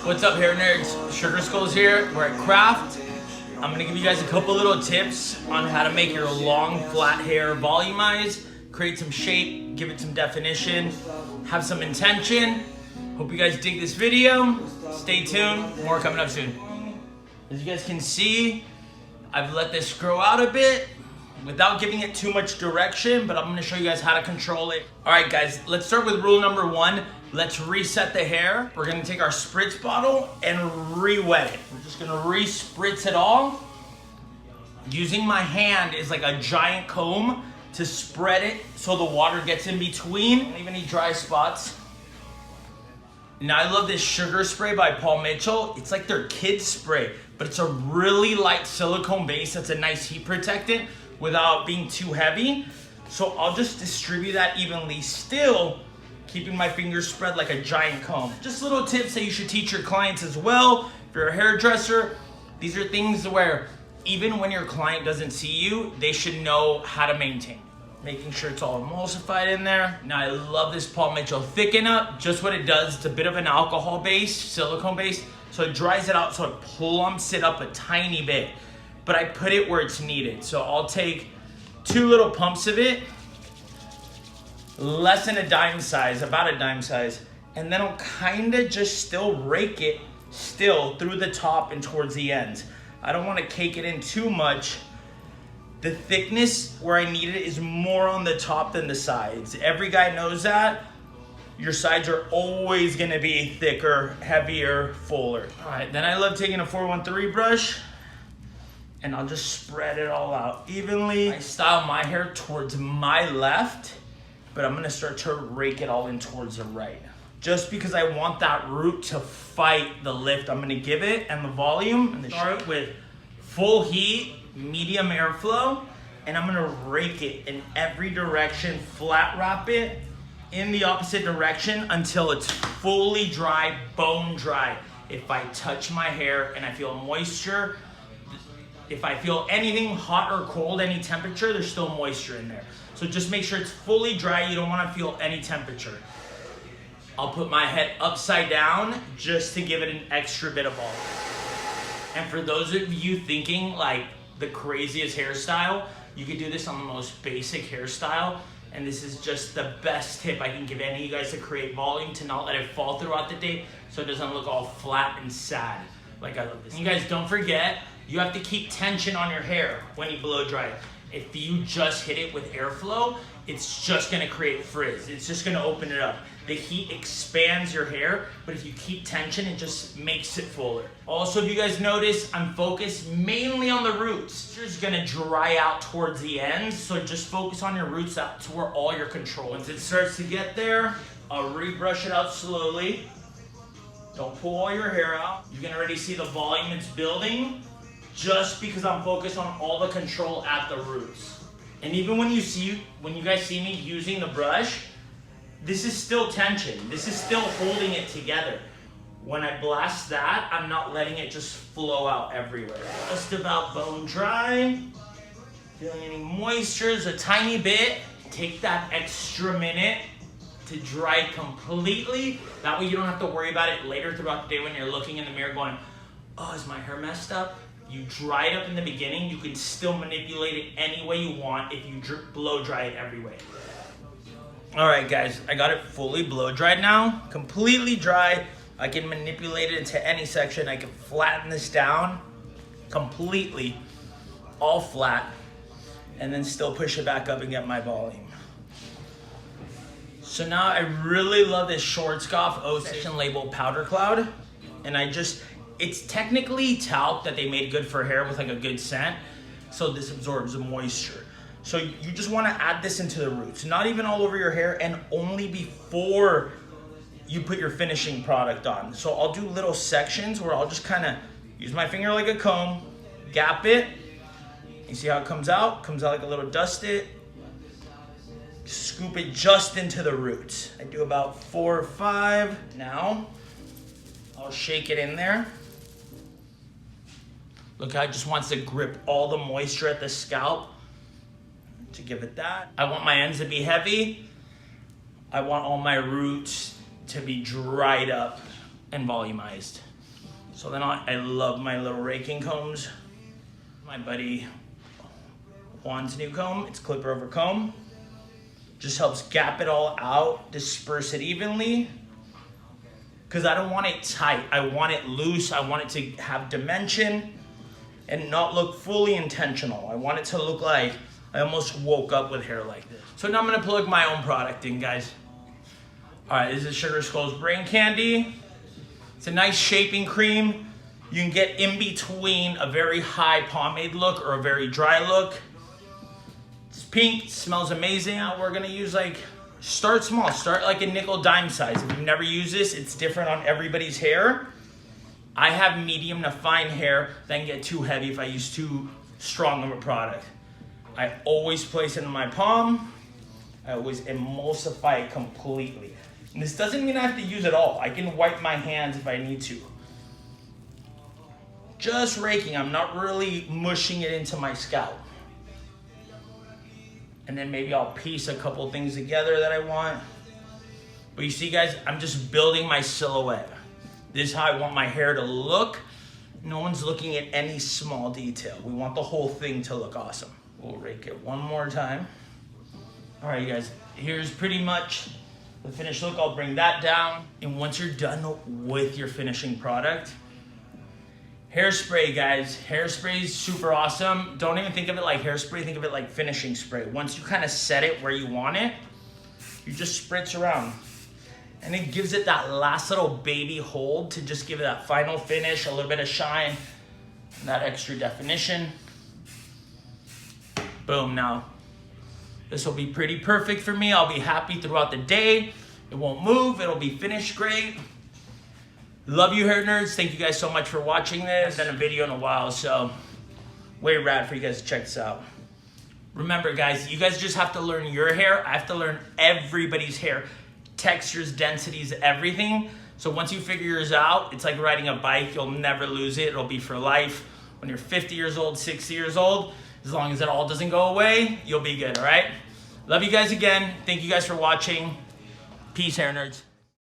What's up, hair nerds? Sugar Skulls here. We're at Craft. I'm gonna give you guys a couple little tips on how to make your long, flat hair volumize, create some shape, give it some definition, have some intention. Hope you guys dig this video. Stay tuned, more coming up soon. As you guys can see, I've let this grow out a bit without giving it too much direction, but I'm gonna show you guys how to control it. All right, guys, let's start with rule number one. Let's reset the hair. We're gonna take our spritz bottle and re-wet it. We're just gonna re-spritz it all. Using my hand is like a giant comb to spread it so the water gets in between. Don't leave any dry spots. Now I love this sugar spray by Paul Mitchell. It's like their kids spray, but it's a really light silicone base that's a nice heat protectant without being too heavy. So I'll just distribute that evenly, still keeping my fingers spread like a giant comb. Just little tips that you should teach your clients as well. If you're a hairdresser, these are things where even when your client doesn't see you, they should know how to maintain. Making sure it's all emulsified in there. Now I love this Paul Mitchell Thicken Up. Just what it does, it's a bit of an alcohol base, silicone base, so it dries it out, so it plumps it up a tiny bit. But I put it where it's needed. So I'll take 2 little pumps of it, less than a dime size, about a dime size, and then I'll kinda just still rake it still through the top and towards the ends. I don't wanna cake it in too much. The thickness where I need it is more on the top than the sides. Every guy knows that. Your sides are always gonna be thicker, heavier, fuller. All right, then I love taking a 413 brush and I'll just spread it all out evenly. I style my hair towards my left, but I'm gonna start to rake it all in towards the right. Just because I want that root to fight the lift I'm gonna give it and the volume. And start with full heat, medium airflow, and I'm gonna rake it in every direction, flat wrap it in the opposite direction until it's fully dry, bone dry. If I touch my hair and I feel moisture, if I feel anything hot or cold, any temperature, there's still moisture in there. So just make sure it's fully dry. You don't wanna feel any temperature. I'll put my head upside down just to give it an extra bit of volume. And for those of you thinking like the craziest hairstyle, you could do this on the most basic hairstyle. And this is just the best tip I can give any of you guys to create volume, to not let it fall throughout the day so it doesn't look all flat and sad. Like I love this. And you guys don't forget, you have to keep tension on your hair when you blow dry it. If you just hit it with airflow, it's just gonna create frizz. It's just gonna open it up. The heat expands your hair, but if you keep tension, it just makes it fuller. Also, if you guys notice, I'm focused mainly on the roots. It's just gonna dry out towards the ends, so just focus on your roots. That's where all your control. Once it starts to get there, I'll rebrush it out slowly. Don't pull all your hair out. You can already see the volume it's building, just because I'm focused on all the control at the roots. And even when you guys see me using the brush, this is still tension. This is still holding it together. When I blast that, I'm not letting it just flow out everywhere. Just about bone dry. Feeling any moistures a tiny bit. Take that extra minute to dry completely. That way you don't have to worry about it later throughout the day when you're looking in the mirror going, oh, is my hair messed up? You dry it up in the beginning. You can still manipulate it any way you want if you blow dry it every way. All right, guys, I got it fully blow dried now, completely dry. I can manipulate it into any section. I can flatten this down completely, all flat, and then still push it back up and get my volume. So now I really love this Schwarzkopf O section labeled Powder Cloud, and it's technically talc that they made good for hair with like a good scent, so this absorbs the moisture. So you just want to add this into the roots, not even all over your hair, and only before you put your finishing product on. So I'll do little sections where I'll just kind of use my finger like a comb, gap it. You see how it comes out? Comes out like a little dusted. Scoop it just into the roots. I do about 4 or 5. Now, I'll shake it in there. Look how it just wants to grip all the moisture at the scalp. To give it that. I want my ends to be heavy. I want all my roots to be dried up and volumized. So then I love my little raking combs. My buddy Juan's new comb, it's clipper over comb. Just helps gap it all out, disperse it evenly. Because I don't want it tight, I want it loose, I want it to have dimension and not look fully intentional. I want it to look like I almost woke up with hair like this. So now I'm gonna plug my own product in, guys. All right, this is Sugar Skull's Brain Candy. It's a nice shaping cream. You can get in between a very high pomade look or a very dry look. It's pink, it smells amazing. Now we're gonna use start small, start like a nickel dime size. If you've never used this, it's different on everybody's hair. I have medium to fine hair, then get too heavy if I use too strong of a product. I always place it in my palm. I always emulsify it completely. And this doesn't mean I have to use it all. I can wipe my hands if I need to. Just raking, I'm not really mushing it into my scalp. And then maybe I'll piece a couple things together that I want. But you see, guys, I'm just building my silhouette. This is how I want my hair to look. No one's looking at any small detail. We want the whole thing to look awesome. We'll rake it one more time. All right, you guys, here's pretty much the finished look. I'll bring that down. And once you're done with your finishing product, hairspray, guys. Hairspray is super awesome. Don't even think of it like hairspray, think of it like finishing spray. Once you kind of set it where you want it, you just spritz around. And it gives it that last little baby hold to just give it that final finish, a little bit of shine, and that extra definition. Boom, now this will be pretty perfect for me. I'll be happy throughout the day. It won't move, it'll be finished great. Love you, hair nerds. Thank you guys so much for watching this. I haven't done a video in a while, so way rad for you guys to check this out. Remember, guys, you guys just have to learn your hair. I have to learn everybody's hair. Textures, densities, everything. So once you figure yours out, it's like riding a bike. You'll never lose it. It'll be for life. When you're 50 years old, 60 years old, as long as it all doesn't go away, you'll be good, all right? Love you guys again. Thank you guys for watching. Peace, hair nerds.